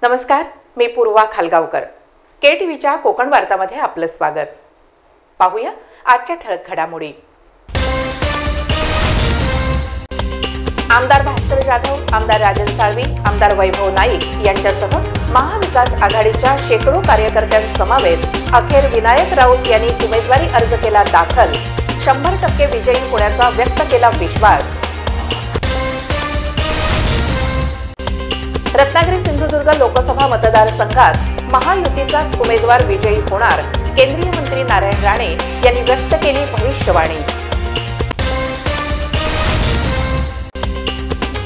नमस्कार, मी पूर्वा खालगावकर. केटीव्हीच्या कोकण वार्तामध्ये आपलं स्वागत. पाहूया आजच्या ठळक घडामोडी. आमदार भास्कर जाधव, आमदार राजन साळवी, आमदार वैभव नाईक यांच्यासह महाविकास आघाडीच्या शेकडो कार्यकर्त्यांसमवेत अखेर विनायक राऊत यांनी उमेदवारी अर्ज केला दाखल. 100% विजयी होण्याचा व्यक्त केला विश्वास. रत्नागिरी सिंधुदुर्ग लोकसभा मतदारसंघात महायुतीचाच उमेदवार विजयी होणार, केंद्रीय मंत्री नारायण राणे यांनी व्यक्त केली भविष्यवाणी.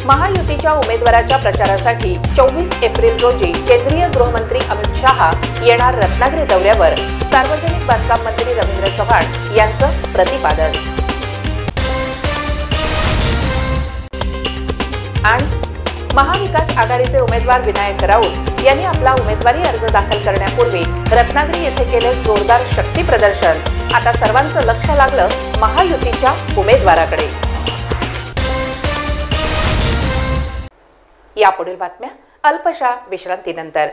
महायुतीच्या उमेदवाराच्या प्रचारासाठी 24 एप्रिल रोजी केंद्रीय गृहमंत्री अमित शहा येणार रत्नागिरी दौऱ्यावर, सार्वजनिक बांधकाम मंत्री रवींद्र चव्हाण यांचं प्रतिपादन. आणि महाविकास आघाडीचे उमेदवार विनायक राऊत यांनी आपला उमेदवारी अर्ज दाखल करण्यापूर्वी रत्नागिरी येथे केले जोरदार शक्ती प्रदर्शन. आता सर्वांचं लक्ष लागलं महायुतीच्या उमेदवाराकडे. यापुढील बातम्या अल्पशा विश्रांतीनंतर.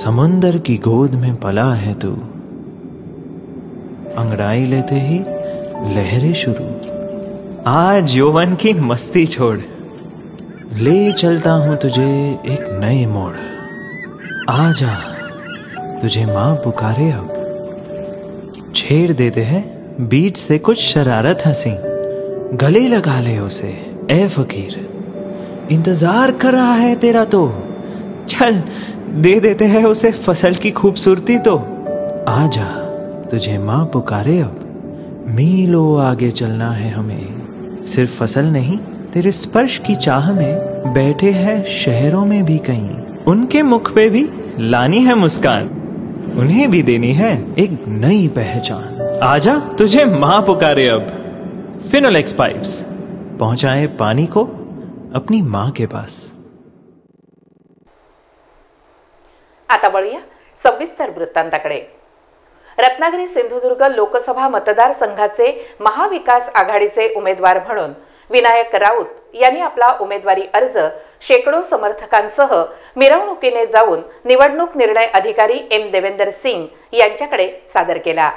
समुंदर की गोद में पला है तू, अंगड़ाई लेते ही लहरें शुरू. आज यौवन की मस्ती छोड़, ले चलता हूं तुझे एक नए मोड़. आजा तुझे मां पुकारे अब, छेड़ देते हैं बीच से कुछ शरारत हंसी. गले लगा ले उसे ए फकीर, इंतजार कर रहा है तेरा तो. चल दे देते हैं उसे फसल की खूबसूरती तो. आजा तुझे मां पुकारे अब, मीलों आगे चलना है हमें. सिर्फ फसल नहीं, तेरे स्पर्श की चाह में बैठे हैं शहरों में भी कहीं. उनके मुख पे भी लानी है मुस्कान, उन्हें भी देनी है एक नई पहचान. आजा तुझे मां पुकारे अब. फिनोलेक्स पाइप्स पहुंचाए पानी को अपनी मां के पास. आता वळूया सविस्तर वृत्तांताकडे. रत्नागिरी सिंधुदुर्ग लोकसभा मतदारसंघाचे महाविकास आघाडीचे उमेदवार म्हणून विनायक राऊत यांनी आपला उमेदवारी अर्ज शेकडो समर्थकांसह मिरवणुकीने जाऊन निवडणूक निर्णय अधिकारी एम देवेंदर सिंग यांच्याकडे सादर केला.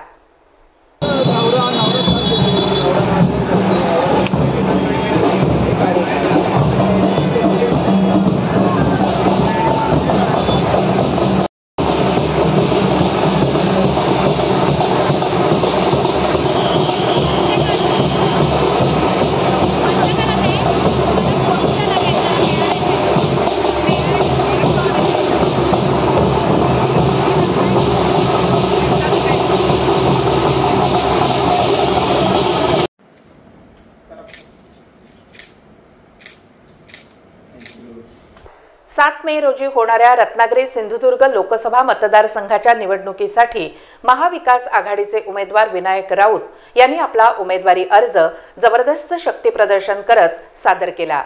मे रोजी होणाऱ्या रत्नागिरी सिंधुदुर्ग लोकसभा मतदारसंघाच्या निवडणुकीसाठी महाविकास आघाडीचे उमेदवार विनायक राऊत यांनी आपला उमेदवारी अर्ज जबरदस्त शक्ती प्रदर्शन करत सादर केला.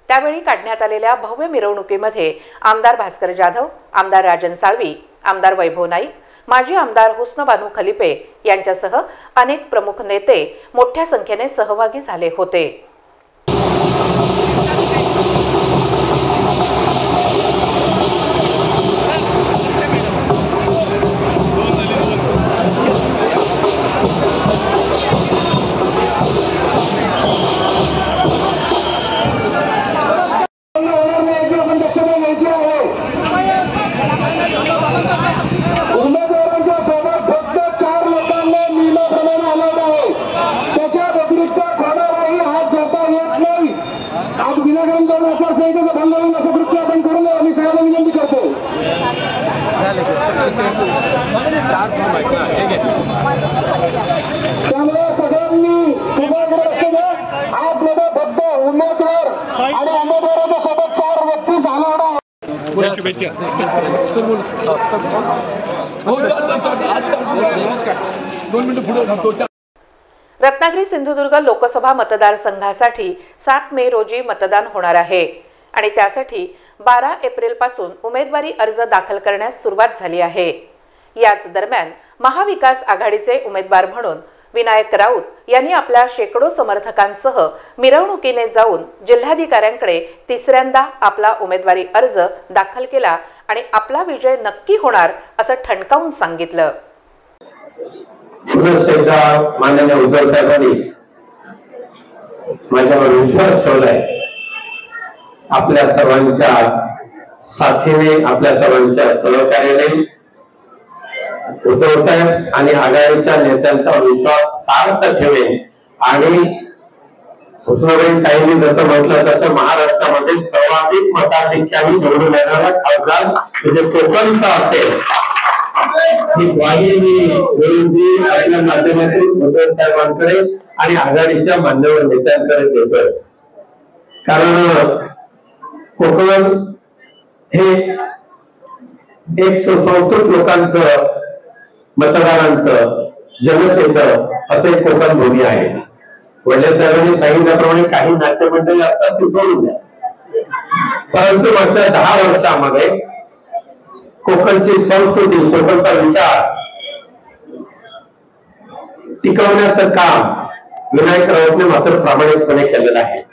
त्यावेळी काढण्यात आलेल्या भव्य मिरवणुकीमध्ये आमदार भास्कर जाधव, आमदार राजन साळवी, आमदार वैभव नाईक, माजी आमदार हुस्नबानू खलिपे यांच्यासह अनेक प्रमुख नेते मोठ्या संख्येने सहभागी झाले होते. त्यामुळे सगळ्यांनी आतमध्ये फक्त उमेदवार आणि उमेदवाराच्या सोबत 4 व्यक्ती झाला. रत्नागिरी सिंधुदुर्ग लोकसभा मतदारसंघासाठी 7 मे रोजी मतदान होणार आहे आणि त्यासाठी 12 एप्रिल पासून उमेदवारी अर्ज दाखल करण्यास सुरुवात झाली आहे. याच दरम्यान महाविकास आघाडीचे उमेदवार म्हणून विनायक राऊत यांनी आपल्या शेकडो समर्थकांसह मिरवणुकीने जाऊन जिल्हाधिकाऱ्यांकडे तिसऱ्यांदा आपला उमेदवारी अर्ज दाखल केला आणि आपला विजय नक्की होणार असं ठणकावून सांगितलं। पुन्हा एकदा माननीय उद्धव साहेबांनी माझ्यावर विश्वास ठेवलाय। आपल्या सर्वांच्या साथीने, आपल्या सर्वांच्या सहकार्याने उद्धव साहेब आणि आघाडीच्या नेत्यांचा विश्वास सार्थ ठेवेल आणि उस्मानाबाई ताईंनी जसं म्हटलं तसं महाराष्ट्रामध्ये सर्वाधिक मताधिक्याने निवडून येणारा खासदार म्हणजे कोकणचा असेल ही ग्वाही मी आपल्या माध्यमातून उद्धव साहेबांकडे आणि आघाडीच्या मान्यवर नेत्यांकडे देतोय। कारण कोकण हे एक सुसंस्कृत लोकांचं, मतदारांचं, जनतेचं असं एक कोकण भूमी आहे। वडले साहेबांनी सांगितल्याप्रमाणे काही नाट्य मंडळी असतात ती सोडून द्या, परंतु मागच्या 10 वर्षामध्ये कोकणची संस्कृती, कोकणचा विचार टिकवण्याचं काम विनायक राऊतने मात्र प्रामाणिकपणे केलेलं आहे।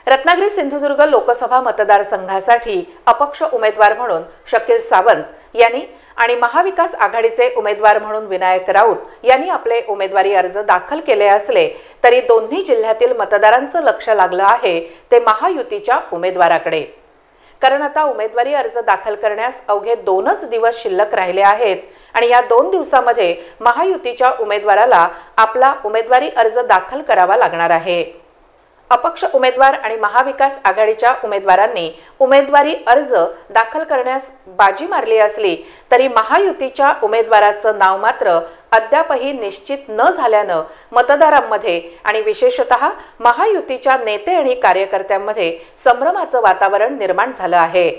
रत्नागिरी सिंधुदुर्ग लोकसभा मतदारसंघासाठी अपक्ष उमेदवार म्हणून शकील सावंत यांनी आणि महाविकास आघाडीचे उमेदवार म्हणून विनायक राऊत यांनी आपले उमेदवारी अर्ज दाखल केले असले तरी दोन्ही जिल्ह्यातील मतदारांचं लक्ष लागलं आहे ते महायुतीच्या उमेदवाराकडे। कारण आता उमेदवारी अर्ज दाखल करण्यास अवघे 2च दिवस शिल्लक राहिले आहेत आणि या 2 दिवसांमध्ये महायुतीच्या उमेदवाराला आपला उमेदवारी अर्ज दाखल करावा लागणार आहे। अपक्ष उमेदवार आणि महाविकास आघाडीच्या उमेदवारांनी उमेदवारी अर्ज दाखल करण्यास बाजी मारली असली तरी महायुतीच्या उमेदवाराचं नाव मात्र अद्यापही निश्चित न झाल्यानं मतदारांमध्ये आणि विशेषतः महायुतीच्या नेते आणि कार्यकर्त्यांमध्ये संभ्रमाचं वातावरण निर्माण झालं आहे।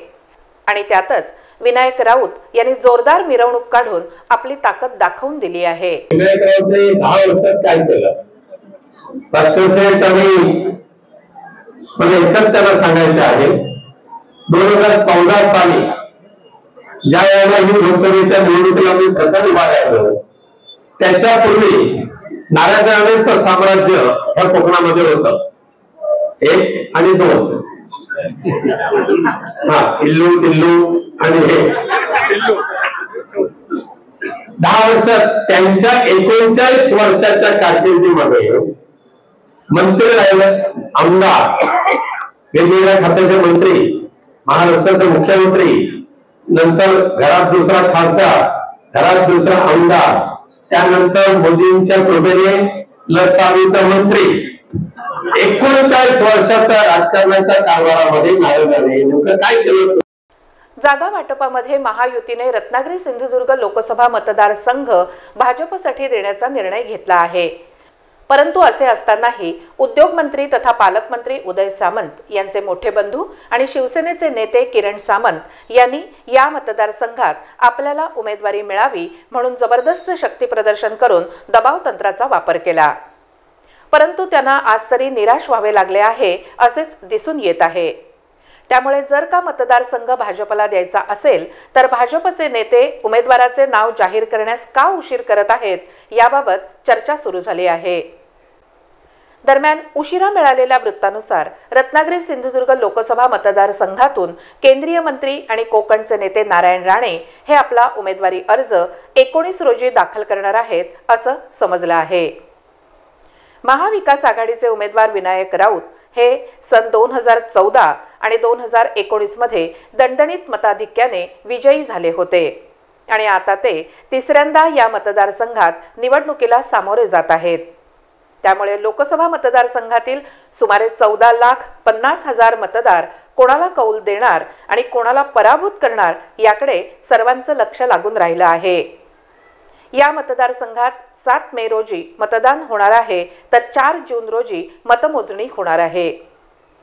आणि त्यातच विनायक राऊत यांनी जोरदार मिरवणूक काढून आपली ताकद दाखवून दिली आहे। विनायक राऊतने 10 वर्षात काय केलं मला एकच त्याला सांगायचं आहे। 2014 साली ज्या वेळेला ही लोकसभेच्या निवडणुकीला मी प्रथम उभा राहिलो त्याच्यापूर्वी नारायणरावांचं साम्राज्य या कोकणामध्ये होतं 1 आणि 2 इल्लू तिल्लू आणि हे 10 वर्षात त्यांच्या 39 वर्षाच्या कारकिर्दीमध्ये मंत्री राहिले, आमदार, वेगवेगळ्या खात्याचे मंत्री, महाराष्ट्राचे मुख्यमंत्री, नंतर घरात दुसरा खासदार, घरात दुसरा आमदार, त्यानंतर मोदींच्या कृपेने लसावीचा मंत्री। 39 वर्षाच्या राजकारणाच्या कारभारामध्ये नारायणरावांनी नेमकं काय केलं? जागा वाटपामध्ये महायुतीने रत्नागिरी सिंधुदुर्ग लोकसभा मतदारसंघ भाजपसाठी देण्याचा निर्णय घेतला आहे। परंतु असे असतानाही उद्योग मंत्री तथा पालकमंत्री उदय सामंत यांचे मोठे बंधू आणि शिवसेनेचे नेते किरण सामंत यांनी या मतदारसंघात आपल्याला उमेदवारी मिळावी म्हणून जबरदस्त शक्ती प्रदर्शन करून दबाव तंत्राचा वापर केला। परंतु त्यांना आज तरी निराश व्हावे लागले आहे असेच दिसून येत आहे। त्यामुळे जर का मतदारसंघ भाजपला द्यायचा असेल तर भाजपचे नेते उमेदवाराचे नाव जाहीर करण्यास का उशीर करत आहेत याबाबत चर्चा सुरू झाली आहे। दरम्यान उशिरा मिळालेल्या वृत्तानुसार रत्नागिरी सिंधुदुर्ग लोकसभा मतदारसंघातून केंद्रीय मंत्री आणि कोकणचे नेते नारायण राणे हे आपला उमेदवारी अर्ज 19 रोजी दाखल करणार आहेत असं समजलं आहे। महाविकास आघाडीचे उमेदवार विनायक राऊत हे सन 2014 आणि 2019 मध्ये दणदणीत मताधिक्याने विजयी झाले होते आणि आता ते तिसऱ्यांदा या मतदारसंघात निवडणुकीला सामोरे जात आहेत। त्यामुळे लोकसभा मतदारसंघातील सुमारे 14,50,000 मतदार कोणाला कौल देणार आणि कोणाला पराभूत करणार याकडे सर्वांचं लक्ष लागून राहिलं आहे। या मतदारसंघात 7 मे रोजी मतदान होणार आहे तर 4 जून रोजी मतमोजणी होणार आहे।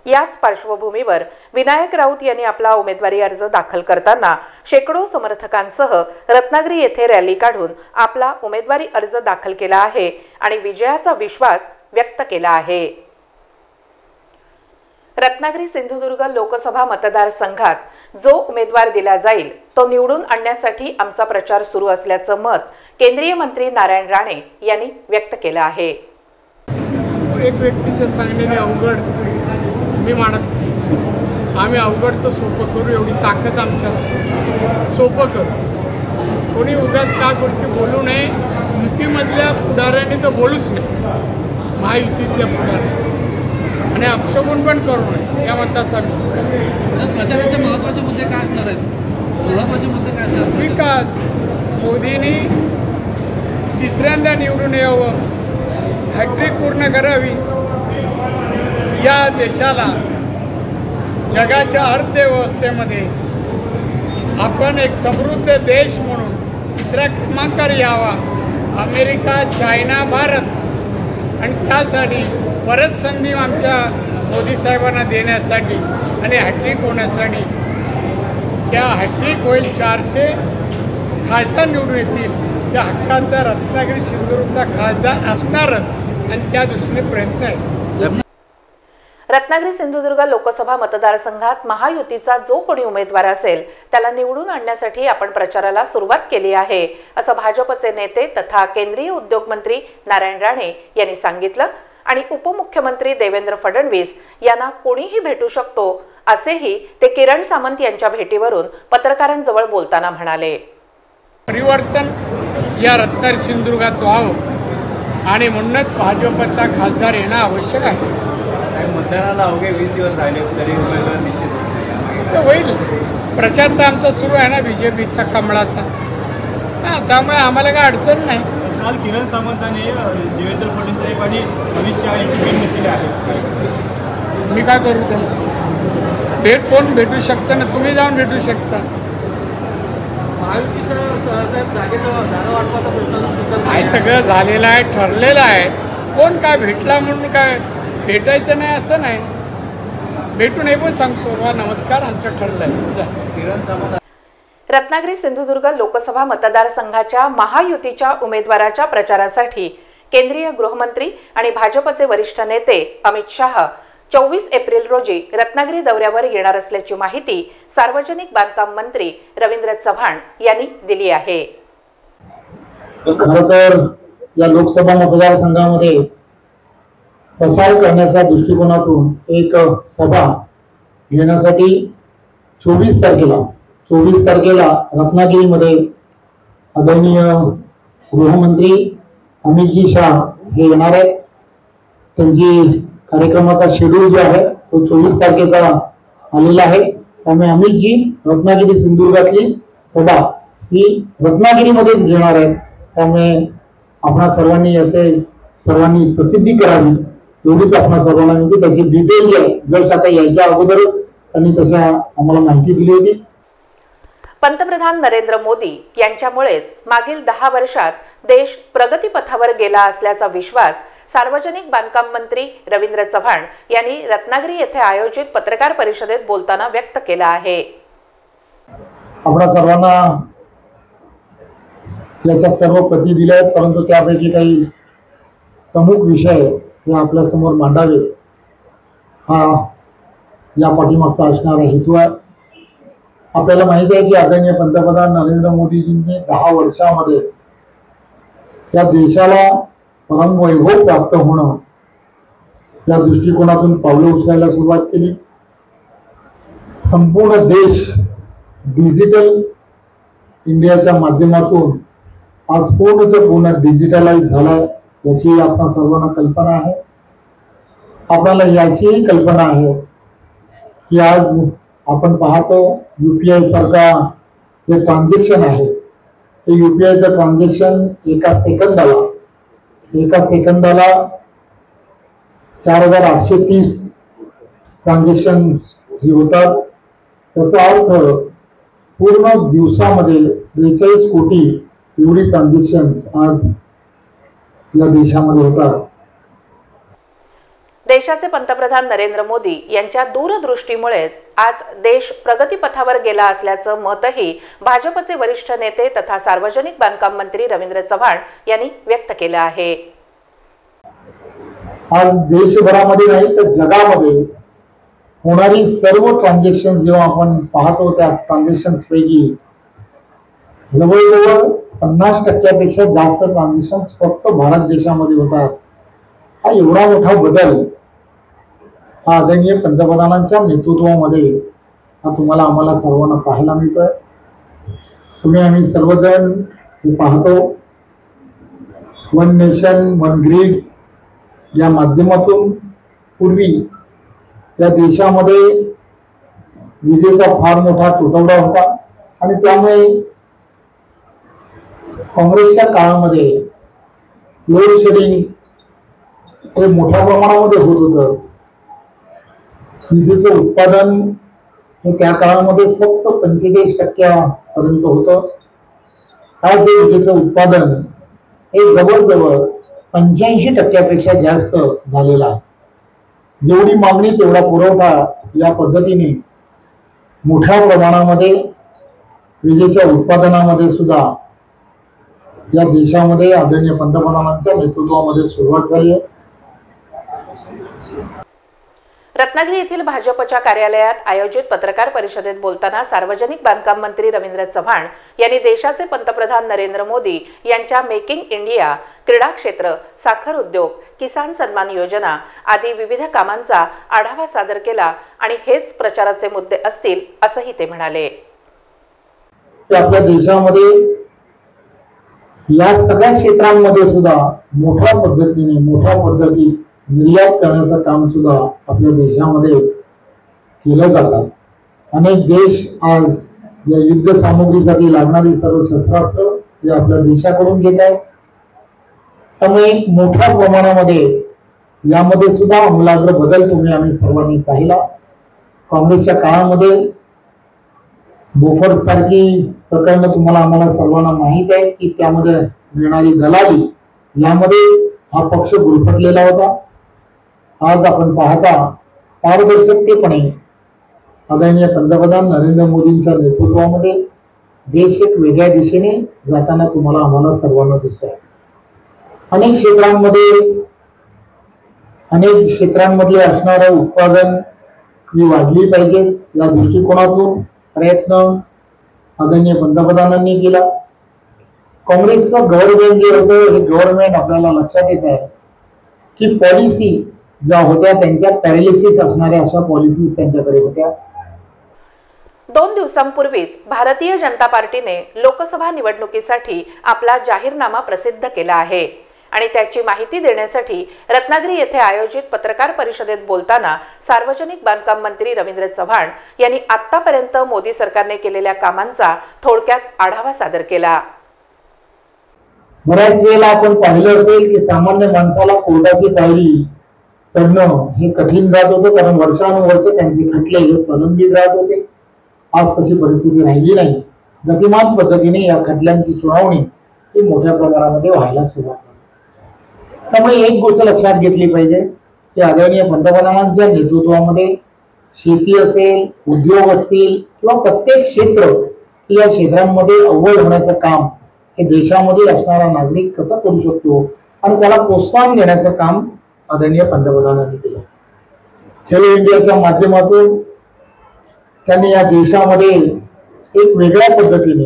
याच पार्श्वभूमीवर विनायक राऊत यांनी आपला उमेदवारी अर्ज दाखल करताना शेकडो समर्थकांसह रत्नागिरी येथे रॅली काढून आपला उमेदवारी अर्ज दाखल केला आहे आणि विजयाचा विश्वास व्यक्त केला आहे। रत्नागिरी सिंधुदुर्ग लोकसभा मतदारसंघात जो उमेदवार दिला जाईल तो निवडून आणण्यासाठी आमचा प्रचार सुरू असल्याचं मत केंद्रीय मंत्री नारायण राणे यांनी व्यक्त केलं आहे। एक व्यक्तीचं सांगण्याने अवघड मी मानत नाही। आम्ही अवघडचं सोपं करू, एवढी ताकद आमच्यात, सोपं करू। कोणी उगाच त्या गोष्टी बोलू नये। युतीमधल्या पुढाऱ्यांनी तर बोलूच नाही, महायुतीतल्या पुढाऱ्यांनी, आणि अपशगुन पण करू नये या मताचा मी। प्रचाराचे महत्त्वाचे मुद्दे काय असणार आहेत? महत्त्वाचे मुद्दे काय असणार? विकास, मोदींनी तिसऱ्यांदा निवडून यावं, हॅट्रिक पूर्ण करावी, या देशाला जगाच्या अर्थव्यवस्थेमध्ये आपण एक समृद्ध देश म्हणून तिसऱ्या क्रमांकावर यावा। अमेरिका, चायना, भारत, आणि त्यासाठी परत संधी आमच्या मोदी साहेबांना देण्यासाठी आणि हॅट्रिक होण्यासाठी, त्या हॅट्रिक होईल, 400 खासदार निवडून येतील, त्या हक्काचा रत्नागिरी सिंधुदुर्गचा खासदार असणारच, आणि त्या दृष्टीने प्रयत्न आहे। रत्नागिरी सिंधुदुर्ग लोकसभा मतदारसंघात महायुतीचा जो कोणी उमेदवार असेल त्याला निवडून आणण्यासाठी आपण प्रचाराला सुरुवात केली आहे, असं भाजपचे नेते तथा केंद्रीय उद्योग मंत्री नारायण राणे यांनी सांगितलं। आणि उपमुख्यमंत्री देवेंद्र फडणवीस यांना कोणीही भेटू शकतो असेही ते किरण सामंत यांच्या भेटीवरून पत्रकारांजवळ बोलताना म्हणाले। परिवर्तन या रत्नागिरी सिंधुदुर्गात व्हावं आणि म्हणूनच भाजपचा खासदार येणं आवश्यक आहे। मतदानाला अवघे 20 दिवस राहिले तरी उमेदवार निश्चित होत नाही, होईल। प्रचार तर आमचा सुरू आहे ना, बीजेपीचा, कमळाचा, त्यामुळे आम्हाला काय अडचण नाही। काल किरण सामंतांनी देवेंद्र फडणवीस साहेब आणि अमित शहा यांची भेट घेतलेली आहे। मी काय करू? त्या भेट कोण भेटू शकतं ना, तुम्ही जाऊन भेटू शकता। साहेब जागा वाटपाचा प्रश्न काय सगळं झालेलं आहे, ठरलेलं आहे। कोण काय भेटला म्हणून काय भेटायचं नाही असं नाही, भेटू नाही पण सांगतो बा नमस्कार, आमचं ठरलंय। रत्नागिरी सिंधुदुर्ग लोकसभा मतदारसंघाच्या महायुतीच्या उमेदवाराच्या प्रचारासाठी केंद्रीय गृहमंत्री आणि भाजपचे वरिष्ठ नेते अमित शाह 24 एप्रिल रोजी रत्नागिरी दौऱ्यावर येणार असल्याची माहिती सार्वजनिक बांधकाम मंत्री रवींद्र चव्हाण यांनी दिली आहे। खरं तर या लोकसभा मतदारसंघामध्ये प्रचार करण्याच्या दृष्टिकोनातून एक सभा घेण्यासाठी 24 तारखेला रत्नागिरीमध्ये आदरणीय गृहमंत्री अमितजी शाह हे येणार आहेत। त्यांची कार्यक्रमाचा शेड्यूल जो आहे तो 24 तारखेचा आलेला आहे। त्यामुळे अमितजी रत्नागिरी सिंधुदुर्गातली सभा ही रत्नागिरीमध्येच घेणार आहेत। त्यामुळे आपणा सर्वांनी प्रसिद्धी करावी एवढीच आपणा सर्वांना म्हणजे त्याची डिटेल जी आहे जर आता यायच्या अगोदरच त्यांनी तशा आम्हाला माहिती दिली होती। पंतप्रधान नरेंद्र मोदी यांच्यामुळेच मागील 10 वर्षात देश प्रगतीपथावर गेला असल्याचा विश्वास सार्वजनिक बांधकाम मंत्री रवींद्र चव्हाण यांनी रत्नागिरी येथे आयोजित पत्रकार परिषदेत बोलताना व्यक्त केला आहे। आपणा सर्वांना याच्या सर्व प्रती दिल्या आहेत, परंतु त्यापैकी काही प्रमुख विषय हे आपल्या समोर मांडावे हा या पाठीमागचा असणारा हेतू आहे। आपल्याला माहिती आहे की आदरणीय पंतप्रधान नरेंद्र मोदीजींनी 10 वर्षामध्ये या देशाला परमवैभव प्राप्त होणं या दृष्टिकोनातून पावलं उचलायला सुरुवात केली। संपूर्ण देश डिजिटल इंडियाच्या माध्यमातून आज पूर्ण डिजिटलाइज झालाय याची आपल्या सर्वांना कल्पना आहे। आपल्याला याचीही कल्पना आहे की आज आपण पाहतो UPI सारखा जे ट्रान्झॅक्शन आहे ते UPIचं ट्रान्झॅक्शन एका सेकंदाला 4830 ट्रान्झॅक्शन ही होतात। त्याचा अर्थ पूर्ण दिवसामध्ये 43 कोटी एवढी ट्रान्झॅक्शन्स आज या देशामध्ये होतात। देशाचे पंतप्रधान नरेंद्र मोदी यांच्या दूरदृष्टीमुळेच आज देश प्रगतीपथावर गेला असल्याचं मतही भाजपचे वरिष्ठ नेते तथा सार्वजनिक बांधकाम मंत्री रवींद्र चव्हाण यांनी व्यक्त केलं आहे। आज देशभरामध्ये नाही तर जगामध्ये होणारी सर्व ट्रान्झॅक्शन जेव्हा आपण पाहतो त्या ट्रान्झॅक्शन्स पैकी जवळजवळ 50% जास्त ट्रान्झॅक्शन फक्त भारत देशामध्ये होतात. हा एवढा मोठा बदल हा आदरणीय पंतप्रधानांच्या नेतृत्वामध्ये हा तुम्हाला आम्हाला सर्वांना पाहायला मिळतोय. तुम्ही आम्ही सर्वजण हे पाहतो. वन नेशन वन ग्रीड या माध्यमातून पूर्वी या देशामध्ये विजेचा फार मोठा तुटवडा होता आणि त्यामुळे काँग्रेसच्या काळामध्ये लोड शेडिंग हे मोठ्या प्रमाणामध्ये होत होतं. विजेचं उत्पादन हे त्या काळामध्ये फक्त 45% पर्यंत होतं. आज हे विजेचं उत्पादन हे जवळजवळ 85% जास्त झालेलं आहे. जेवढी मागणी तेवढा पुरवठा या पद्धतीने मोठ्या प्रमाणामध्ये विजेच्या उत्पादनामध्ये सुद्धा या देशामध्ये आदरणीय पंतप्रधानांच्या नेतृत्वामध्ये सुरुवात झाली आहे. रत्नागिरी येथील भाजपच्या कार्यालयात आयोजित पत्रकार परिषदेत बोलताना सार्वजनिक बांधकाम मंत्री रवींद्र चव्हाण यांनी देशाचे पंतप्रधान नरेंद्र मोदी यांच्या मेकिंग इंडिया, क्रीडा क्षेत्र, साखर उद्योग, किसान सन्मान योजना आदी विविध कामांचा आढावा सादर केला आणि हेच प्रचाराचे मुद्दे असतील असंही ते म्हणाले. आपल्या देशामध्ये या सगळ्या क्षेत्रांमध्ये सुद्धा मोठ्या पद्धतीत निर्यात करण्याचं काम सुद्धा आपल्या देशामध्ये केलं जातं. अनेक देश आज या युद्ध सामुग्रीसाठी लागणारी सर्व शस्त्रास्त्र हे आपल्या देशाकडून घेत आहेत. त्यामुळे मोठ्या प्रमाणामध्ये यामध्ये सुद्धा आमूलाग्र बदल तुम्ही आम्ही सर्वांनी पाहिला. काँग्रेसच्या काळामध्ये बोफोर्स सारखी प्रकरणं तुम्हाला आम्हाला सर्वांना माहीत आहेत की त्यामध्ये मिळणारी दलाली यामध्येच हा पक्ष गुरफटलेला होता. आज आपण पाहता पारदर्शकतेपणे आदरणीय पंतप्रधान नरेंद्र मोदींच्या नेतृत्वामध्ये देश एक वेगळ्या दिशेने जाताना तुम्हाला आम्हाला सर्वांना दिसतोय. अनेक क्षेत्रांमध्ये असणारं उत्पादन ही वाढली पाहिजे या दृष्टिकोनातून प्रयत्न आदरणीय पंतप्रधानांनी केला. काँग्रेसचं गव्हर्नमेंट जे होतं हे गव्हर्नमेंट आपल्याला लक्षात येत आहे की पॉलिसी ज्या होत्या त्यांच्या पॅरालिसिस असणाऱ्या अशा पॉलिसीज त्यांच्याकडे होत्या. 2 दिवसांपूर्वीच भारतीय जनता पार्टीने लोकसभा निवडणुकीसाठी आपला जाहीरनामा प्रसिद्ध केला आहे आणि त्याची माहिती देण्यासाठी रत्नागिरी येथे आयोजित पत्रकार परिषदेत बोलताना सार्वजनिक बांधकाम मंत्री रवींद्र चव्हाण यांनी आतापर्यंत मोदी सरकारने केलेल्या कामांचा थोडक्यात आढावा सादर केला. बऱ्याच वेळेला आपण पाहिलं असेल की सामान्य माणसाला कोर्टाची पायरी चढणं हे कठीण जात होतं, कारण वर्षानुवर्ष त्यांचे खटले हे प्रलंबित राहत होते. आज तशी परिस्थिती राहिली नाही. गतिमान पद्धतीने या खटल्यांची सुनावणी ही मोठ्या प्रमाणामध्ये व्हायला सुरुवात झाली. त्यामुळे एक गोष्ट लक्षात घेतली पाहिजे की आदरणीय पंतप्रधानांच्या नेतृत्वामध्ये शेती असेल, उद्योग असतील किंवा प्रत्येक क्षेत्र या क्षेत्रांमध्ये अव्वल होण्याचं काम हे देशामध्ये असणारा नागरिक कसा करू शकतो आणि त्याला प्रोत्साहन देण्याचं काम आदरणीय पंतप्रधानांनी केलं. खेलो इंडियाच्या माध्यमातून त्यांनी या देशामध्ये एक वेगळ्या पद्धतीने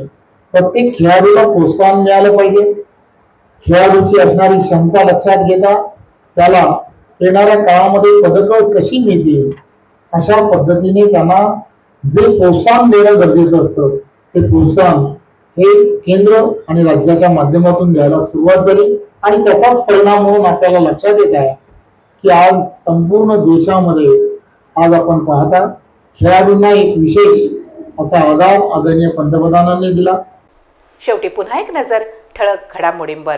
प्रत्येक खेळाडूला प्रोत्साहन मिळालं पाहिजे. खेळाडूची असणारी क्षमता लक्षात घेता त्याला येणाऱ्या काळामध्ये पदकं कशी मिळतील अशा पद्धतीने त्यांना जे प्रोत्साहन देणं गरजेचं असतं ते प्रोत्साहन हे केंद्र आणि राज्याच्या माध्यमातून द्यायला सुरुवात झाली आणि त्याचाच परिणाम म्हणून आपल्याला लक्षात येत आहे की आज संपूर्ण देशामध्ये आज आपण पाहता खेळाडूंना एक विशेष असा आधार आदरणीय पंतप्रधानांनी दिला. शेवटी पुन्हा एक नजर ठळक घडामोडींवर.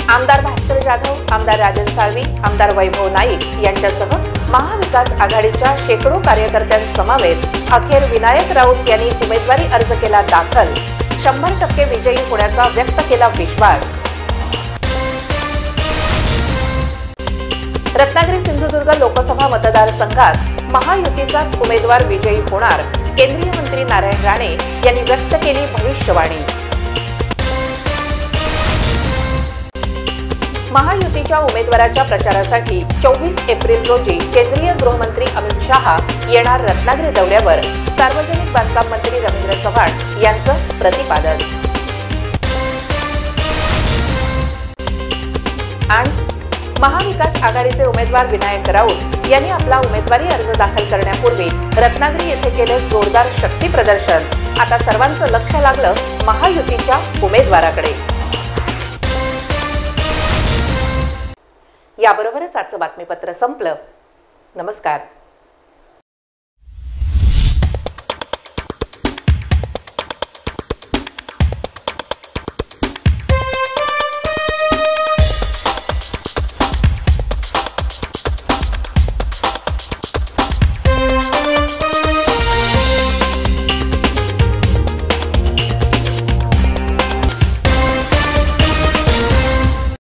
आमदार भास्कर जाधव, आमदार राजन साळवी, आमदार वैभव नाईक यांच्यासह महाविकास आघाडीच्या शेकडो कार्यकर्त्यांसमवेत अखेर विनायक राऊत यांनी उमेदवारी अर्ज केला दाखल. 100% विजयी होण्याचा व्यक्त केला विश्वास. रत्नागिरी सिंधुदुर्ग लोकसभा मतदारसंघात महायुतीचाच उमेदवार विजयी होणार, केंद्रीय मंत्री नारायण राणे यांनी व्यक्त केली भविष्यवाणी. महायुतीच्या उमेदवाराच्या प्रचारासाठी 24 एप्रिल रोजी केंद्रीय गृहमंत्री अमित शहा येणार रत्नागिरी दौऱ्यावर, सार्वजनिक बांधकाम मंत्री रवींद्र चव्हाण यांचं प्रतिपादन. आणि महाविकास आघाडीचे उमेदवार विनायक राऊत यांनी आपला उमेदवारी अर्ज दाखल करण्यापूर्वी रत्नागिरी येथे केले जोरदार शक्ती प्रदर्शन. आता सर्वांचं लक्ष लागलं महायुतीच्या उमेदवाराकडे. याबरोबरच आजचं बातमीपत्र संपलं. नमस्कार.